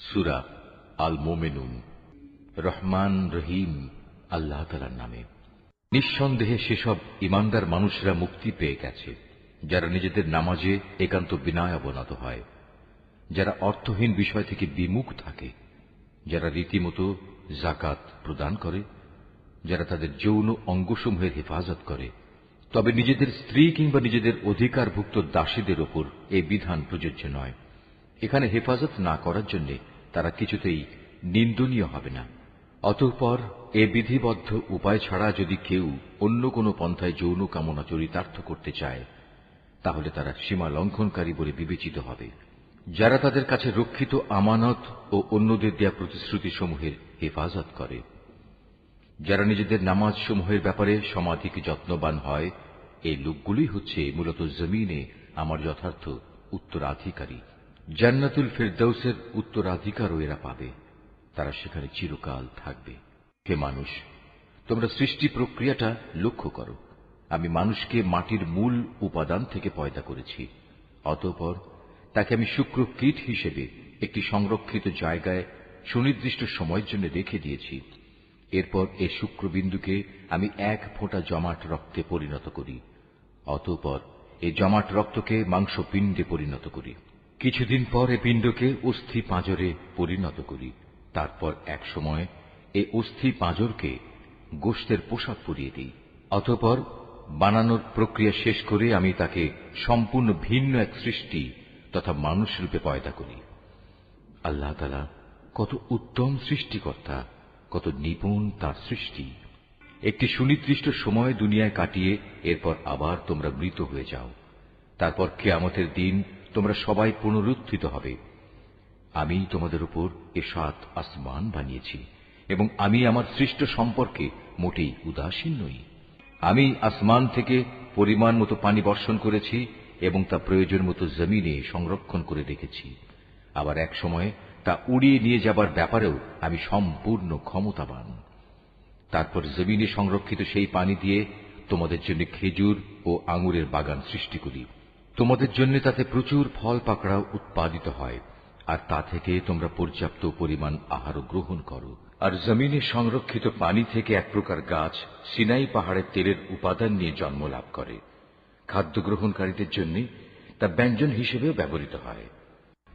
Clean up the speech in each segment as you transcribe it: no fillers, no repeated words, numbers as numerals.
সূরা আল মুমিনুন। রহমান রহিম আল্লাহ তাআলার নামে। নিঃসন্দেহে সেসব ঈমানদার মানুষরা মুক্তি পেয়ে গেছে যারা নিজেদের নামাজে একান্ত বিনয় অবনত হয়, যারা অর্থহীন বিষয় থেকে বিমুখ থাকে, যারা রীতিমতো যাকাত প্রদান করে, যারা তাদের যৌন অঙ্গসমূহের হেফাজত করে। তবে নিজেদের স্ত্রী কিংবা নিজেদের অধিকারভুক্ত দাসীদের ওপর এই বিধান প্রযোজ্য নয়। এখানে হেফাজত না করার জন্য তারা কিছুতেই নিন্দনীয় হবে না। অতঃপর এ বিধিবদ্ধ উপায় ছাড়া যদি কেউ অন্য কোনো পন্থায় যৌন কামনা চরিতার্থ করতে চায়, তাহলে তারা সীমা লঙ্ঘনকারী বলে বিবেচিত হবে। যারা তাদের কাছে রক্ষিত আমানত ও অন্যদের দেয়া প্রতিশ্রুতিসমূহের হেফাজত করে, যারা নিজেদের নামাজ সমূহের ব্যাপারে সমাধিক যত্নবান হয়, এই লোকগুলোই হচ্ছে মূলত জমিনে আমার যথার্থ উত্তরাধিকারী। জান্নাতুল ফেরদাউসের উত্তরাধিকারও এরা পাবে, তারা সেখানে চিরকাল থাকবে। হে মানুষ, তোমরা সৃষ্টি প্রক্রিয়াটা লক্ষ্য করো। আমি মানুষকে মাটির মূল উপাদান থেকে পয়দা করেছি, অতঃপর তাকে আমি শুক্র কীট হিসেবে একটি সংরক্ষিত জায়গায় সুনির্দিষ্ট সময়ের জন্য রেখে দিয়েছি। এরপর এ শুক্রবিন্দুকে আমি এক ফোঁটা জমাট রক্তে পরিণত করি, অতঃপর এই জমাট রক্তকে মাংসপিণ্ডে পরিণত করি। কিছুদিন পর এ পিণ্ডকে অস্থি পাঁজরে পরিণত করি। তারপর এক সময় এই অস্থি পাঁজরকে গোশতের পোশাক পরিয়ে দিই। অতঃপর বানানোর প্রক্রিয়া শেষ করে আমি তাকে সম্পূর্ণ ভিন্ন এক সৃষ্টি তথা মানুষ রূপে পয়দা করি। আল্লাহ তাআলা কত উত্তম সৃষ্টিকর্তা, কত নিপুণ তার সৃষ্টি। একটি সুনির্দিষ্ট সময় দুনিয়ায় কাটিয়ে এরপর আবার তোমরা মৃত হয়ে যাও। তারপর কিয়ামতের দিন তোমরা সবাই পুনরুত্থিত হবে। আমি তোমাদের উপর এ 7 আসমান বানিয়েছি এবং আমি আমার সৃষ্ট সম্পর্কে মোটেই উদাসীন নই। আমি আসমান থেকে পরিমাণ মতো পানি বর্ষণ করেছি এবং তা প্রয়োজন মতো জমিনে সংরক্ষণ করে রেখেছি। আবার এক সময় তা উড়িয়ে নিয়ে যাবার ব্যাপারেও আমি সম্পূর্ণ ক্ষমতাবান। তারপর জমিনে সংরক্ষিত সেই পানি দিয়ে তোমাদের জন্য খেজুর ও আঙুরের বাগান সৃষ্টি করি। তোমাদের জন্য তাতে প্রচুর ফল পাকড়াও উৎপাদিত হয়, আর তা থেকে তোমরা পর্যাপ্ত পরিমাণ আহারও গ্রহণ করো। আর জমিনে সংরক্ষিত পানি থেকে এক প্রকার গাছ সিনাই পাহাড়ের তেলের উপাদান নিয়ে জন্ম লাভ করে। খাদ্য গ্রহণকারীদের জন্য তা ব্যঞ্জন হিসেবেও ব্যবহৃত হয়।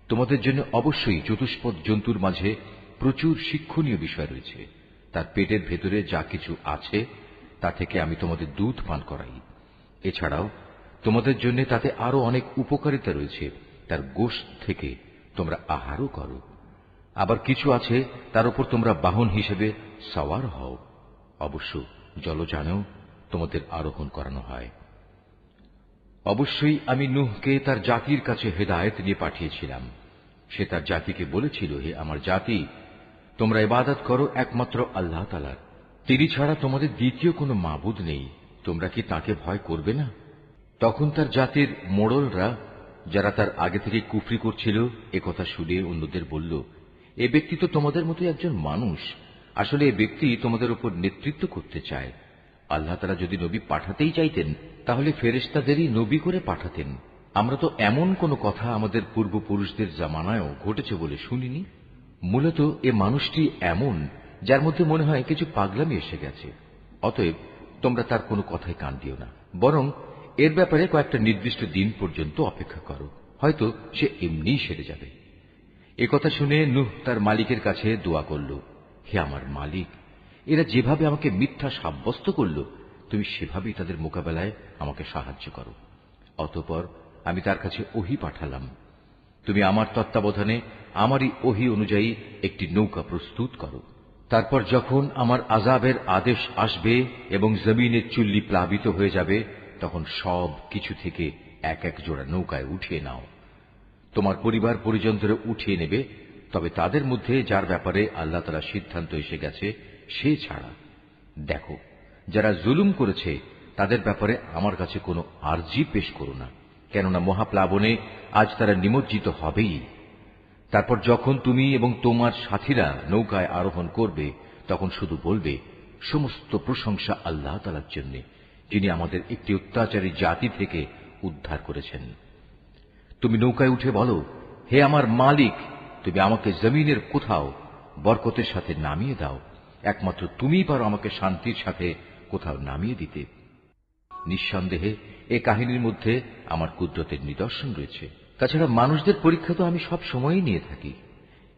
তোমাদের জন্য অবশ্যই চতুষ্পদ জন্তুর মাঝে প্রচুর শিক্ষণীয় বিষয় রয়েছে। তার পেটের ভেতরে যা কিছু আছে তা থেকে আমি তোমাদের দুধ পান করাই। এছাড়াও তোমাদের জন্য তাতে আরো অনেক উপকারিতা রয়েছে। তার গোশত থেকে তোমরা আহারও করো। আবার কিছু আছে তার উপর তোমরা বাহন হিসেবে সওয়ার হও। অবশ্য জলযানেও তোমাদের আরোহণ করানো হয়। অবশ্যই আমি নূহকে তার জাতির কাছে হেদায়েত নিয়ে পাঠিয়েছিলাম। সে তার জাতিকে বলেছিল, হে আমার জাতি, তোমরা ইবাদত করো একমাত্র আল্লাহ তাআলার। তিনি ছাড়া তোমাদের দ্বিতীয় কোনো মাবুদ নেই। তোমরা কি তাকে ভয় করবে না? তখন তার জাতির মোড়লরা, যারা তার আগে থেকে কুফরি করছিল, একথা শুনে অন্যদের বলল, এ ব্যক্তি তো তোমাদের মতোই একজন মানুষ। আসলে এ ব্যক্তি তোমাদের উপর নেতৃত্ব করতে চায়। আল্লাহ তাআলা যদি নবী পাঠাতেই চাইতেন তাহলে ফেরেশতাদেরই নবী করে পাঠাতেন। আমরা তো এমন কোন কথা আমাদের পূর্বপুরুষদের জামানায়ও ঘটেছে বলে শুনিনি। মূলত এ মানুষটি এমন যার মধ্যে মনে হয় কিছু পাগলামি এসে গেছে। অতএব তোমরা তার কোনো কথায় কান দিও না, বরং এর ব্যাপারে কয়েকটা নির্দিষ্ট দিন পর্যন্ত অপেক্ষা করো, হয়তো সে এমনিই সেরে যাবে। একথা শুনে নূহ তার মালিকের কাছে দোয়া করল, হে আমার মালিক, এরা যেভাবে আমাকে মিথ্যা সাব্যস্ত করল, তুমি সেভাবেই তাদের মোকাবেলায় আমাকে সাহায্য করো। অতঃপর আমি তার কাছে ওহী পাঠালাম, তুমি আমার তত্ত্বাবধানে আমারই ওহী অনুযায়ী একটি নৌকা প্রস্তুত করো। তারপর যখন আমার আযাবের আদেশ আসবে এবং জমিনের চুল্লি প্লাবিত হয়ে যাবে, তখন সব কিছু থেকে এক এক জোড়া নৌকায় উঠিয়ে নাও। তোমার পরিবার পরিজনদের উঠিয়ে নেবে, তবে তাদের মধ্যে যার ব্যাপারে আল্লাহ তাআলা সিদ্ধান্ত এসে গেছে সে ছাড়া। দেখো, যারা জুলুম করেছে তাদের ব্যাপারে আমার কাছে কোনো আরজি পেশ করো না, কেননা মহাপ্লাবনে আজ তারা নিমজ্জিত হবেই। তারপর যখন তুমি এবং তোমার সাথীরা নৌকায় আরোহণ করবে, তখন শুধু বলবে, সমস্ত প্রশংসা আল্লাহ তাআলার জন্য, যিনি আমাদের একটি অত্যাচারী জাতি থেকে উদ্ধার করেছেন। তুমি নৌকায় উঠে বলো, হে আমার মালিক, তুমি আমাকে জমিনের কোথাও বরকতের সাথে নামিয়ে দাও। একমাত্র তুমিই পারো আমাকে শান্তির সাথে কোথাও নামিয়ে দিতে। নিঃসন্দেহে এ কাহিনীর মধ্যে আমার কুদরতের নিদর্শন রয়েছে। তাছাড়া মানুষদের পরীক্ষা তো আমি সব সময়ই নিয়ে থাকি।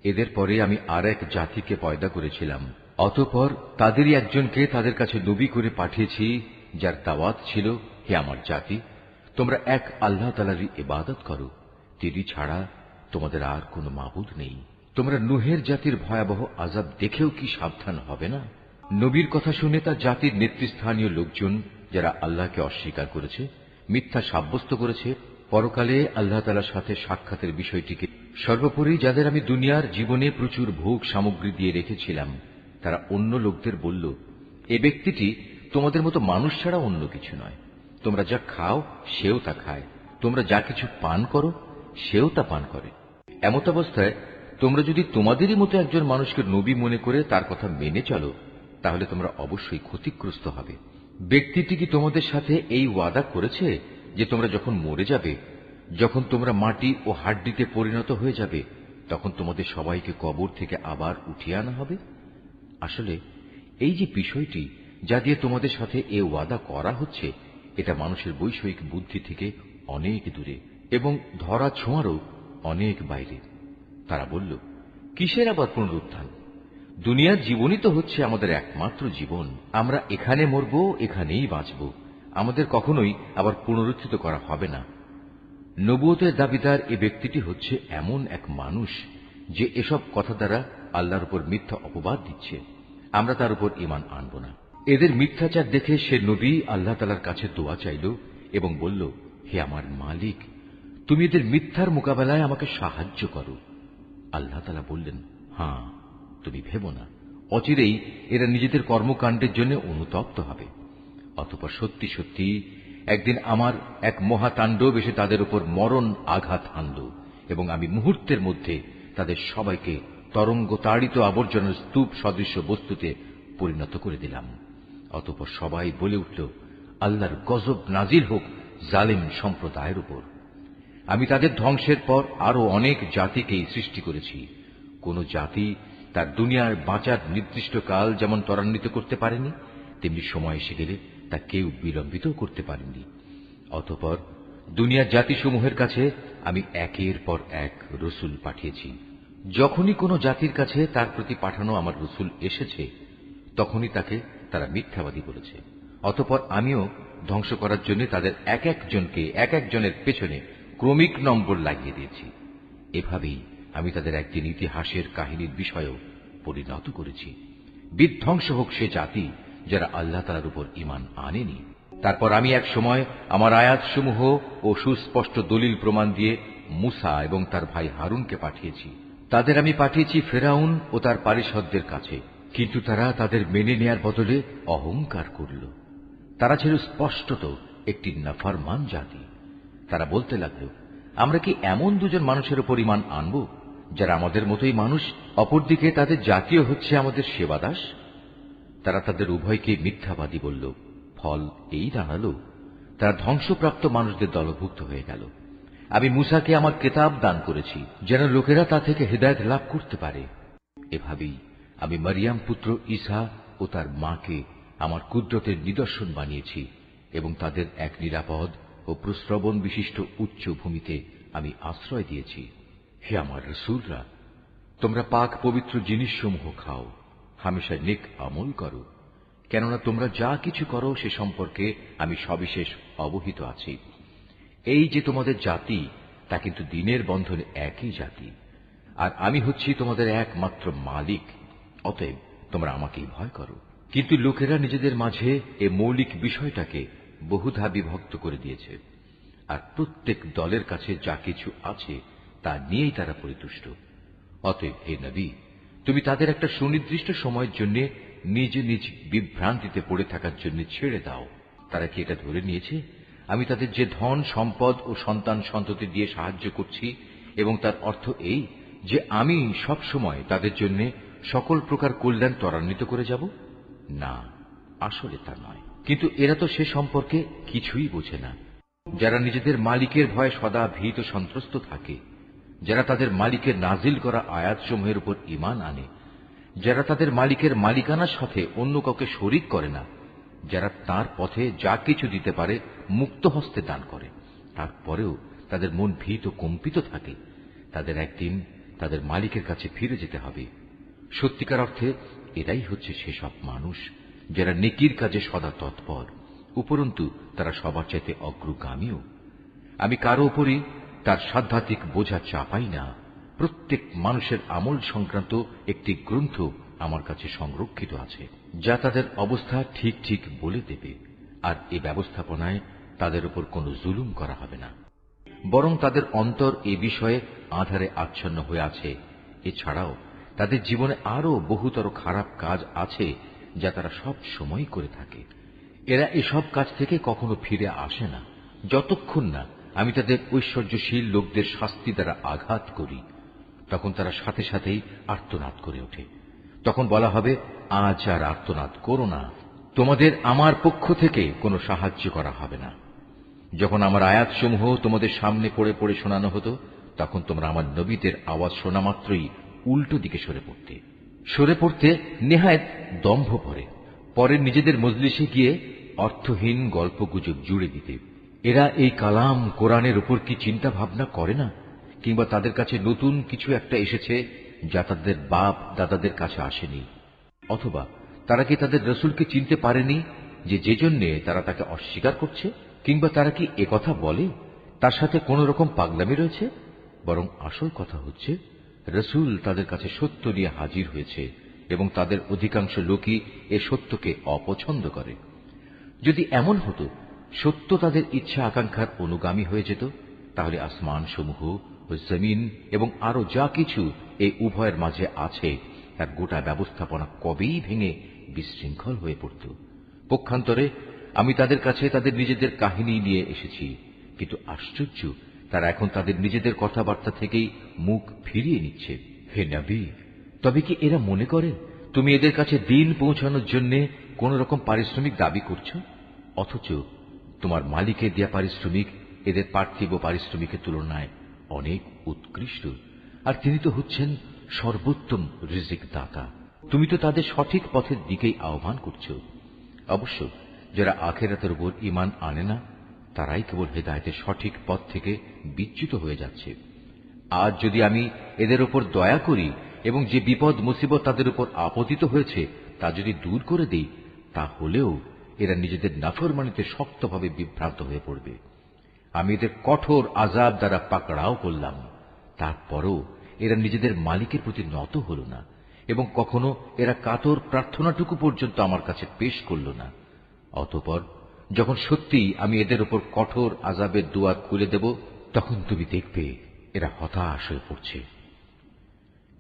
এদের পরে আমি আর এক জাতিকে পয়দা করেছিলাম, অতঃপর তাদেরই একজনকে তাদের কাছে নবী করে পাঠিয়েছি, যার দাওয়াত ছিল, হে আমার জাতি, তোমরা এক আল্লাহ তাআলারই ইবাদত করো, তিনি ছাড়া তোমাদের আর কোনো মাবুদ নেই। তোমরা নূহের জাতির ভয়াবহ আযাব দেখেও কি সাবধান হবে না? নবীর কথা শুনে তার জাতির নেতৃস্থানীয় লোকজন, যারা আল্লাহকে অস্বীকার করেছে, মিথ্যা সাব্যস্ত করেছে, পরকালে আল্লাহ তাআলার সাথে সাক্ষাতের বিষয়টিকে, সর্বোপরি যাদের আমি দুনিয়ার জীবনে প্রচুর ভোগ সামগ্রী দিয়ে রেখেছিলাম, তারা অন্য লোকদের বলল, এ ব্যক্তিটি তোমাদের মতো মানুষ ছাড়া অন্য কিছু নয়। তোমরা যা খাও সেও তা খায়, তোমরা যা কিছু পান করো সেও তা পান করে। এমত অবস্থায় তোমরা যদি তোমাদেরই মতো একজন মানুষকে নবী মনে করে তার কথা মেনে চলো, তাহলে তোমরা অবশ্যই ক্ষতিগ্রস্ত হবে। ব্যক্তিটি কি তোমাদের সাথে এই ওয়াদা করেছে যে তোমরা যখন মরে যাবে, যখন তোমরা মাটি ও হাড্ডিতে পরিণত হয়ে যাবে, তখন তোমাদের সবাইকে কবর থেকে আবার উঠিয়ে আনা হবে? আসলে এই যে বিষয়টি যা দিয়ে তোমাদের সাথে এ ওয়াদা করা হচ্ছে, এটা মানুষের বৈষয়িক বুদ্ধি থেকে অনেক দূরে এবং ধরা ছোঁয়ারও অনেক বাইরে। তারা বলল, কিসের আবার পুনরুত্থান? দুনিয়ার জীবনই তো হচ্ছে আমাদের একমাত্র জীবন। আমরা এখানে মরব, এখানেই বাঁচব, আমাদের কখনোই আবার পুনরুত্থিত করা হবে না। নবুয়তের দাবিদার এ ব্যক্তিটি হচ্ছে এমন এক মানুষ যে এসব কথা দ্বারা আল্লাহর উপর মিথ্যা অপবাদ দিচ্ছে। আমরা তার উপর ঈমান আনব না। এদের মিথ্যাচার দেখে সে নবী আল্লাহ তাআলার কাছে দোয়া চাইল এবং বলল, হে আমার মালিক, তুমি এদের মিথ্যার মোকাবেলায় আমাকে সাহায্য করো। আল্লাহ তাআলা বললেন, হ্যাঁ, তুমি ভেবো না, অচিরেই এরা নিজেদের কর্মকাণ্ডের জন্য অনুতপ্ত হবে। অতঃপর সত্যি সত্যি একদিন আমার এক মহাতাণ্ডব এসে তাদের উপর মরণ আঘাত হানল এবং আমি মুহূর্তের মধ্যে তাদের সবাইকে তরঙ্গতাড়িত আবর্জনার স্তূপ সদৃশ্য বস্তুতে পরিণত করে দিলাম। অতঃপর সবাই বলে উঠল, আল্লাহর গজব নাজিল হোক জালিম সম্প্রদায়ের উপর। আমি তাদের ধ্বংসের পর আরো অনেক জাতিকেই সৃষ্টি করেছি। কোন জাতি তার দুনিয়ার বাঁচার নির্দিষ্ট কাল যেমন ত্বরান্বিত করতে পারেনি, তেমনি সময় এসে গেলে তা কেউ বিলম্বিত করতে পারেনি। অতঃপর দুনিয়ার জাতিসমূহের কাছে আমি একের পর এক রসুল পাঠিয়েছি। যখনই কোন জাতির কাছে তার প্রতি পাঠানো আমার রসুল এসেছে, তখনই তাকে তারা মিথ্যাবাদী বলেছে। অতঃপর আমিও ধ্বংস করার জন্য তাদের এক একজনকে এক একজনের পেছনে ক্রমিক নম্বর লাগিয়ে দিয়েছি। এভাবেই আমি তাদের একদিন ইতিহাসের কাহিনীর বিষয়েও পরিণত করেছি। বিধ্বংস হোক সে জাতি যারা আল্লাহ তাআলার উপর ঈমান আনেনি। তারপর আমি এক সময় আমার আয়াতসমূহ ও সুস্পষ্ট দলিল প্রমাণ দিয়ে মূসা এবং তার ভাই হারুনকে পাঠিয়েছি। তাদের আমি পাঠিয়েছি ফেরাউন ও তার পারিষদদের কাছে, কিন্তু তারা তাদের মেনে নেয়ার বদলে অহংকার করল। তারা ছিল স্পষ্টত একটি নাফরমান জাতি। তারা বলতে লাগল, আমরা কি এমন দুজন মানুষের উপর ঈমান আনব যারা আমাদের মতোই মানুষ, অপরদিকে তাদের জাতীয় হচ্ছে আমাদের সেবাদাস? তারা তাদের উভয়কে মিথ্যাবাদী বলল। ফল এই দাঁড়ালো, তারা ধ্বংসপ্রাপ্ত মানুষদের দলভুক্ত হয়ে গেল। আমি মূসাকে আমার কিতাব দান করেছি যেন লোকেরা তা থেকে হিদায়াত লাভ করতে পারে। এভাবেই আমি মারিয়াম পুত্র ঈসা ও তার মাকে আমার কুদরতের নিদর্শন বানিয়েছি এবং তাদের এক নিরাপদ ও প্রশ্রবণ বিশিষ্ট উচ্চ ভূমিতে আমি আশ্রয় দিয়েছি। হে আমার রাসূলরা, তোমরা পাক পবিত্র জিনিসসমূহ খাও, হামেশা নেক আমল করো, কেননা তোমরা যা কিছু করো সে সম্পর্কে আমি সবিশেষ অবহিত আছি। এই যে তোমাদের জাতি, তা কিন্তু দিনের বন্ধনে একই জাতি, আর আমি হচ্ছি তোমাদের একমাত্র মালিক। অতএব তোমরা আমাকেই ভয় করো। কিন্তু লোকেরা নিজেদের মাঝে এ মৌলিক বিষয়টাকে বহুধা বিভক্ত করে দিয়েছে, আর প্রত্যেক দলের কাছে যা কিছু আছে তা নিয়েই তারা পরিতুষ্ট। অতএব হে নবী, তুমি তাদের একটা সুনির্দিষ্ট সময়ের জন্য নিজ নিজ বিভ্রান্তিতে পড়ে থাকার জন্য ছেড়ে দাও। তারা কি এটা ধরে নিয়েছে আমি তাদের যে ধন সম্পদ ও সন্তান সন্ততি দিয়ে সাহায্য করছি এবং তার অর্থ এই যে আমি সব সময় তাদের জন্য সকল প্রকার কল্যাণ ত্বরান্বিত করে যাব? না, আসলে তা নয়। কিন্তু এরা তো সে সম্পর্কে কিছুই বোঝে না। যারা নিজেদের মালিকের ভয়ে সদা ভীত সন্ত্রস্ত থাকে, যারা তাদের মালিকের নাজিল করা আয়াতসমূহের উপর ঈমান আনে, যারা তাদের মালিকের মালিকানার সাথে অন্য কাউকে শরীক করে না, যারা তার পথে যা কিছু দিতে পারে মুক্ত হস্তে দান করে, তারপরেও তাদের মন ভীত কম্পিত থাকে, তাদের একদিন তাদের মালিকের কাছে ফিরে যেতে হবে। সত্যিকার অর্থে এরাই হচ্ছে সেসব মানুষ যারা নেকির কাজে সদা তৎপর, উপরন্তু তারা সবার চাইতে অগ্রগামীও। আমি কারো উপরই তার সাধ্যাত্মিক বোঝা চাপাই না। প্রত্যেক মানুষের আমল সংক্রান্ত একটি গ্রন্থ আমার কাছে সংরক্ষিত আছে, যা তাদের অবস্থা ঠিক ঠিক বলে দেবে, আর এ ব্যবস্থাপনায় তাদের উপর কোনো জুলুম করা হবে না, বরং তাদের অন্তর এ বিষয়ে আঁধারে আচ্ছন্ন হয়ে আছে। এছাড়াও তাদের জীবনে আরও বহুতর খারাপ কাজ আছে যা তারা সব সময় করে থাকে। এরা এসব কাজ থেকে কখনো ফিরে আসে না যতক্ষণ না আমি তাদের ঐশ্বর্যশীল লোকদের শাস্তি দ্বারা আঘাত করি। তখন তারা সাথে সাথেই আর্তনাদ করে ওঠে। তখন বলা হবে, আজ আর আর্তনাদ করো না, তোমাদের আমার পক্ষ থেকে কোনো সাহায্য করা হবে না। যখন আমার আয়াতসমূহ তোমাদের সামনে পড়ে পড়ে শোনানো হতো, তখন তোমরা আমার নবীদের আওয়াজ শোনা মাত্রই উল্টো দিকে সরে পড়তে নেহায়েত দম্ভ পড়ে, পরে নিজেদের মজলিসে গিয়ে অর্থহীন গল্পগুজব জুড়ে দিতে। এরা এই কালাম কোরআনের উপর কি চিন্তা ভাবনা করে না, কিংবা তাদের কাছে নতুন কিছু একটা এসেছে যা তাদের বাপ দাদাদের কাছে আসেনি? অথবা তারা কি তাদের রসুলকে চিনতে পারেনি যে জন্যে তারা তাকে অস্বীকার করছে? কিংবা তারা কি একথা বলে তার সাথে কোন রকম পাগলামি রয়েছে? বরং আসল কথা হচ্ছে, রসুল তাদের কাছে সত্য নিয়ে হাজির হয়েছে এবং তাদের অধিকাংশ লোকই এ সত্যকে অপছন্দ করে। যদি এমন হতো সত্য তাদের ইচ্ছা আকাঙ্ক্ষার অনুগামী হয়ে যেত, তাহলে আসমান সমূহ ও জমিন এবং আরো যা কিছু এই উভয়ের মাঝে আছে তার গোটা ব্যবস্থাপনা কবেই ভেঙে বিশৃঙ্খল হয়ে পড়ত। পক্ষান্তরে আমি তাদের কাছে তাদের নিজেদের কাহিনী নিয়ে এসেছি, কিন্তু আশ্চর্য, তারা এখন তাদের নিজেদের কথাবার্তা থেকেই মুখ ফিরিয়ে নিচ্ছে। হে নবী, তবে কি এরা মনে করে তুমি এদের কাছে দিন পৌঁছানোর জন্য কোন রকম পারিশ্রমিক দাবি করছো, অথচ তোমার মালিকের দেয়া পারিশ্রমিক এদের পার্থিব পারিশ্রমিকের তুলনায় অনেক উৎকৃষ্ট, আর তিনি তো হচ্ছেন সর্বোত্তম রিজিক দাতা। তুমি তো তাদের সঠিক পথের দিকেই আহ্বান করছো। অবশ্য যারা আখিরাতের উপর ঈমান আনে না, তারাই কেবল হেদায়েতের সঠিক পথ থেকে বিচ্যুত হয়ে যাচ্ছে। আজ যদি আমি এদের উপর দয়া করি এবং যে বিপদ মুসিবত তাদের উপর আপতিত হয়েছে তা যদি দূর করে দেই, তাহলেও এরা নিজেদের নাফরমানিতে শক্তভাবে বিভ্রান্ত হয়ে পড়বে। আমি এদের কঠোর আযাব দ্বারা পাকড়াও করলাম, তারপরও এরা নিজেদের মালিকের প্রতি নত হল না এবং কখনো এরা কাতর প্রার্থনাটুকু পর্যন্ত আমার কাছে পেশ করল না। অতঃপর যখন সত্যিই আমি এদের উপর কঠোর আযাবের দুয়ার খুলে দেব, তখন তুমি দেখবে এরা হতাশ হয়ে পড়ছে।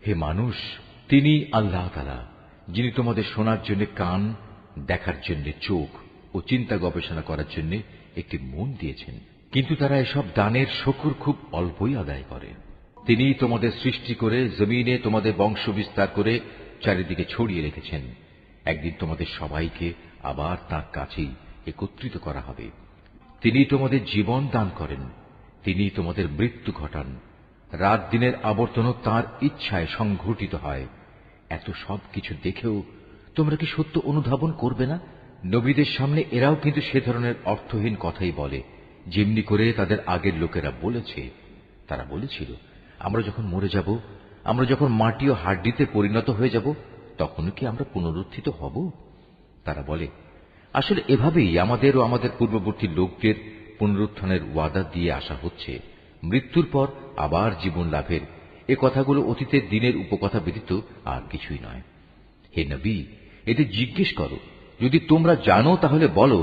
হে মানুষ, তিনি আল্লাহ তাআলা, যিনি তোমাদের শোনার জন্য কান, দেখার জন্য চোখ ও চিন্তা গবেষণা করার জন্য একটি মন দিয়েছেন, কিন্তু তারা এসব দানের শুকর খুব অল্পই আদায় করে। তিনি তোমাদের সৃষ্টি করে জমিনে তোমাদের বংশ বিস্তার করে চারিদিকে ছড়িয়ে রেখেছেন। একদিন তোমাদের সবাইকে আবার তাঁর কাছেই একত্রিত করা হবে। তিনি তোমাদের জীবন দান করেন, তিনি তোমাদের মৃত্যু ঘটান। রাত দিনের আবর্তনও তাঁর ইচ্ছায় সংঘটিত হয়। এত সব কিছু দেখেও তোমরা কি সত্য অনুধাবন করবে না? নবীদের সামনে এরাও কিন্তু সে ধরনের অর্থহীন কথাই বলে, যেমনি করে তাদের আগের লোকেরা বলেছে। তারা বলেছিল, আমরা যখন মরে যাব, আমরা যখন মাটি ও হাড্ডিতে পরিণত হয়ে যাব, তখনও কি আমরা পুনরুত্থিত হব? তারা বলে, আসলে এভাবেই আমাদের ও আমাদের পূর্ববর্তী লোকদের পুনরুত্থানের ওয়াদা দিয়ে আসা হচ্ছে, মৃত্যুর পর আবার জীবন লাভের। এ কথাগুলো অতীতের দিনের উপকথা ব্যতীত আর কিছুই নয়। হে নবী, এদের জিজ্ঞেস করো, যদি তোমরা জানো তাহলে বলো,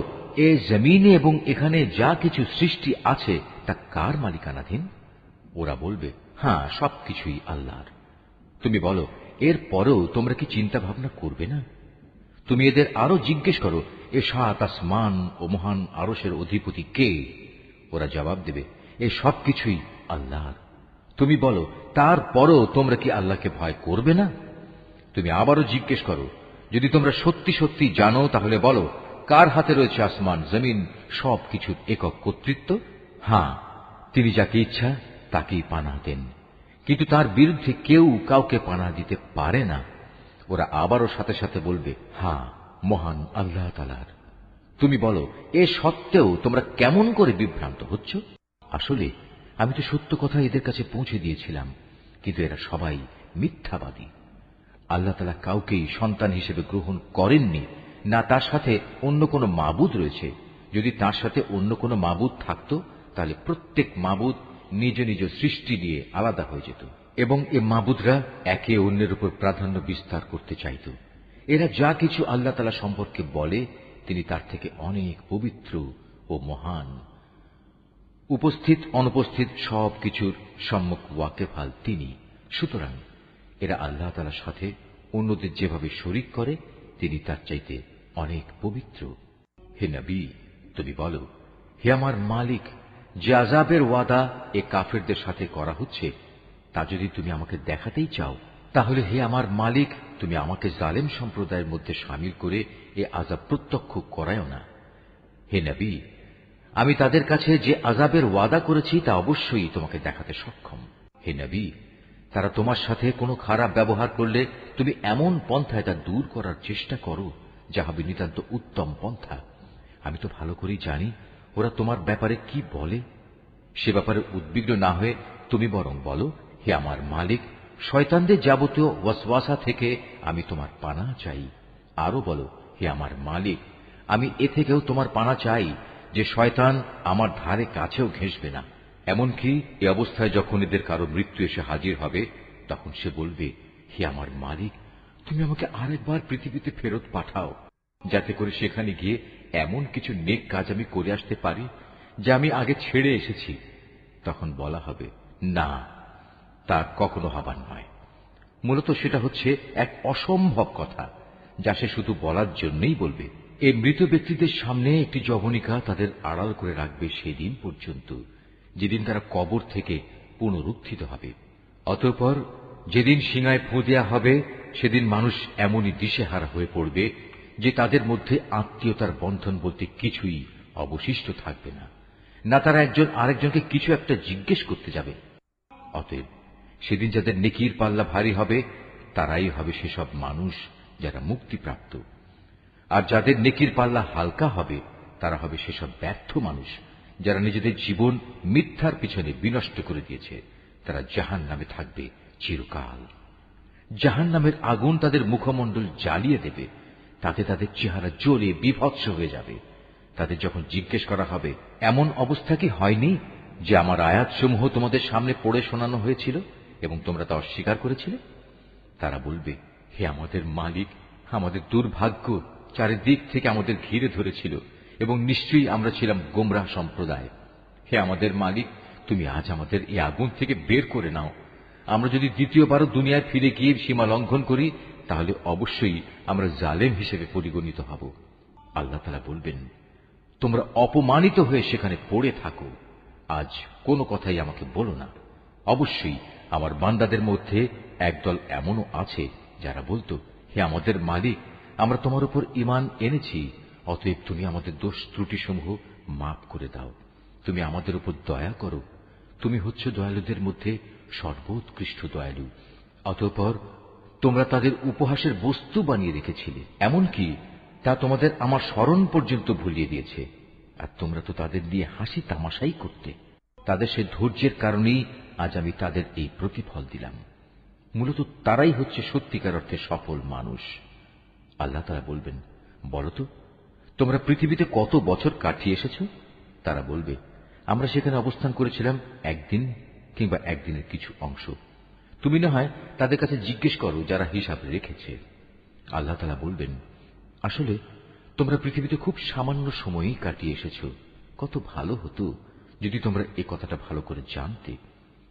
এ জমিনে এবং এখানে যা কিছু সৃষ্টি আছে তা কার মালিকানাধীন? ওরা বলবে, হ্যাঁ, সবকিছুই আল্লাহর। তুমি বলো, এর পরেও তোমরা কি চিন্তা ভাবনা করবে না? তুমি এদের আরো জিজ্ঞেস করো, এ সাত আসমান ও মহান আরশের অধিপতি কে? ওরা জবাব দেবে, এ সবকিছুই আল্লাহর। তুমি বলো, তারপরও তোমরা কি আল্লাহকে ভয় করবে না? তুমি আবারও জিজ্ঞেস করো, যদি তোমরা সত্যি সত্যি জানো তাহলে বলো, কার হাতে রয়েছে আসমান জমিন সবকিছুর একক কর্তৃত্ব? হ্যাঁ, তিনি যাকে ইচ্ছা তাকেই পানা দেন, কিন্তু তার বিরুদ্ধে কেউ কাউকে পানা দিতে পারে না। ওরা আবারও সাথে সাথে বলবে, হ্যাঁ, মহান আল্লাহ তাআলার। তুমি বলো, এ সত্ত্বেও তোমরা কেমন করে বিভ্রান্ত হচ্ছ? আসলে আমি তো সত্য কথা এদের কাছে পৌঁছে দিয়েছিলাম, কিন্তু এরা সবাই মিথ্যাবাদী। আল্লাহ তাআলা কাউকেই সন্তান হিসেবে গ্রহণ করেননি, না তার সাথে অন্য কোনো মাবুদ রয়েছে। যদি তার সাথে অন্য কোনো মাবুদ থাকত, তাহলে প্রত্যেক মাবুদ নিজ নিজ সৃষ্টি নিয়ে আলাদা হয়ে যেত, এবং এ মাবুদরা একে অন্যের উপর প্রাধান্য বিস্তার করতে চাইত। এরা যা কিছু আল্লাহ তাআলা সম্পর্কে বলে, তিনি তার থেকে অনেক পবিত্র ও মহান। উপস্থিত অনুপস্থিত সব কিছুর সম্মুখ ওয়াকেফাল তিনি। সুতরাং এরা আল্লাহ তাআলার সাথে অন্যদের যেভাবে শরীক করে, তিনি তার চাইতে অনেক পবিত্র। হে নবী, তুমি বলো, হে আমার মালিক, যে আযাবের ওয়াদা এ কাফেরদের সাথে করা হচ্ছে, তা যদি তুমি আমাকে দেখাতেই চাও, তাহলে হে আমার মালিক, তুমি আমাকে জালেম সম্প্রদায়ের মধ্যে শামিল করে এ আযাব প্রত্যক্ষ করায়ও না। হে নবী, আমি তাদের কাছে যে আযাবের ওয়াদা করেছি তা অবশ্যই তোমাকে দেখাতে সক্ষম। হে নবী, তারা তোমার সাথে কোনো খারাপ ব্যবহার করলে তুমি এমন পন্থায় তা দূর করার চেষ্টা করো যা হবে নিতান্ত উত্তম পন্থা। আমি তো ভালো করেই জানি ওরা তোমার ব্যাপারে কি বলে। সে ব্যাপারে উদ্বিগ্ন না হয়ে তুমি বরং বলো, হে আমার মালিক, শয়তানদের যাবতীয় ওয়াসওয়াসা থেকে আমি তোমার পানা চাই। আরো বলো, হে আমার মালিক, আমি এ থেকেও তোমার পানা চাই যে শয়তান আমার ধারে কাছেও ঘেঁষবে না। এমনকি এ অবস্থায় যখন এদের কারো মৃত্যু এসে হাজির হবে, তখন সে বলবে, হে আমার মালিক, তুমি আমাকে আরেকবার পৃথিবীতে ফেরত পাঠাও, যাতে করে সেখানে গিয়ে এমন কিছু নেক কাজ আমি করে আসতে পারি যা আমি আগে ছেড়ে এসেছি। তখন বলা হবে, না, তা কখনো হবার নয়। মূলত সেটা হচ্ছে এক অসম্ভব কথা, যা সে শুধু বলার জন্যই বলবে। এই মৃত ব্যক্তিদের সামনে একটি যবনিকা তাদের আড়াল করে রাখবে সেদিন পর্যন্ত, যেদিন তারা কবর থেকে পুনরুত্থিত হবে। অতঃপর যেদিন সিঙায় ফু দেয়া হবে, সেদিন মানুষ এমনই দিশেহারা হয়ে পড়বে যে তাদের মধ্যে আত্মীয়তার বন্ধন বলতে কিছুই অবশিষ্ট থাকবে না, না তারা একজন আরেকজনকে কিছু একটা জিজ্ঞেস করতে যাবে। অতএব সেদিন যাদের নেকির পাল্লা ভারী হবে, তারাই হবে সেসব মানুষ যারা মুক্তিপ্রাপ্ত, আর যাদের নেকির পাল্লা হালকা হবে, তারা হবে সেসব ব্যর্থ মানুষ যারা নিজেদের জীবন মিথ্যার পিছনে বিনষ্ট করে দিয়েছে। তারা জাহান্নামে থাকবে চিরকাল। জাহান্নামের আগুন তাদের মুখমণ্ডল জ্বালিয়ে দেবে, তাতে তাদের চেহারা জ্বলে বিভৎস হয়ে যাবে। তাদের যখন জিজ্ঞেস করা হবে, এমন অবস্থা কি হয়নি যে আমার আয়াতসমূহ তোমাদের সামনে পড়ে শোনানো হয়েছিল এবং তোমরা তা অস্বীকার করেছিলে? তারা বলবে, হে আমাদের মালিক, আমাদের দুর্ভাগ্য চারিদিক থেকে আমাদের ঘিরে ধরেছিল এবং নিশ্চয়ই আমরা ছিলাম গোমরাহ সম্প্রদায়। হে আমাদের মালিক, তুমি আজ আমাদের এই আগুন থেকে বের করে নাও। আমরা যদি দ্বিতীয়বারও দুনিয়ায় ফিরে গিয়ে সীমা লঙ্ঘন করি, তাহলে অবশ্যই আমরা জালেম হিসেবে পরিগণিত হব। আল্লাহ তাআলা বলবেন, তোমরা অপমানিত হয়ে সেখানে পড়ে থাকো, আজ কোনো কথাই আমাকে বলো না। অবশ্যই আমার বান্দাদের মধ্যে একদল এমনও আছে যারা বলতো, হে আমাদের মালিক, আমরা তোমার উপর ঈমান এনেছি, অতএব তুমি আমাদের দোষ ত্রুটিসমূহ মাফ করে দাও। তুমি আমাদের উপর দয়া করো, তুমি হচ্ছ দয়ালুদের মধ্যে সর্বোৎকৃষ্ট দয়ালু। অতঃপর তোমরা তাদের উপহাসের বস্তু বানিয়ে রেখেছিলে, এমনকি তা তোমাদের আমার স্মরণ পর্যন্ত ভুলিয়ে দিয়েছে, আর তোমরা তো তাদের নিয়ে হাসি তামাশাই করতে। তাদের সে ধৈর্যের কারণেই আজ আমি তাদের এই প্রতিফল দিলাম। মূলত তারাই হচ্ছে সত্যিকার অর্থে সফল মানুষ। আল্লাহ তাআলা বলবেন, বলো তো, তোমরা পৃথিবীতে কত বছর কাটিয়ে এসেছ? তারা বলবে, আমরা সেখানে অবস্থান করেছিলাম একদিন কিংবা একদিনের কিছু অংশ। তুমি না হয় তাদের কাছে জিজ্ঞেস করো যারা হিসাব রেখেছে। আল্লাহ তাআলা বলবেন, আসলে তোমরা পৃথিবীতে খুব সামান্য সময়ই কাটিয়ে এসেছ। কত ভালো হতো যদি তোমরা এ কথাটা ভালো করে জানতে।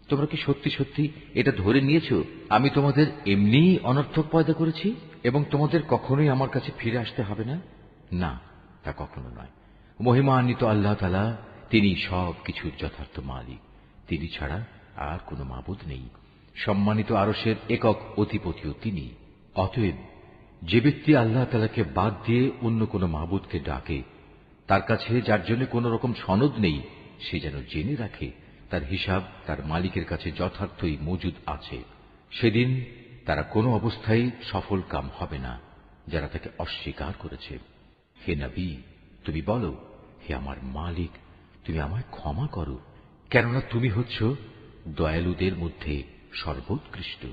তোমরা কি সত্যি সত্যি এটা ধরে নিয়েছ আমি তোমাদের এমনিই অনর্থক পয়দা করেছি এবং তোমাদের কখনোই আমার কাছে ফিরে আসতে হবে না? না, তা কখনো নয়। মহিমান্বিত আল্লাহ তাআলা, তিনি সব কিছুর যথার্থ মালিক। তিনি ছাড়া আর কোনো মাবুদ নেই। সম্মানিত আরশের একক অধিপতিও তিনি। অতএব যে ব্যক্তি আল্লাহ তাআলাকে বাদ দিয়ে অন্য কোনো মাবুদকে ডাকে, তার কাছে যার জন্য কোন রকম সনদ নেই, সে যেন জেনে রাখে তার হিসাব তার মালিকের কাছে যথার্থই মজুদ আছে। সেদিন তারা কোনো অবস্থায় সফল কাম হবে না যারা তাকে অস্বীকার করেছে। হে নবী, তুমি বলো, হে আমার মালিক, তুমি আমায় ক্ষমা করো, কেননা তুমি হচ্ছ দয়ালুদের মধ্যে সর্বোৎকৃষ্ট।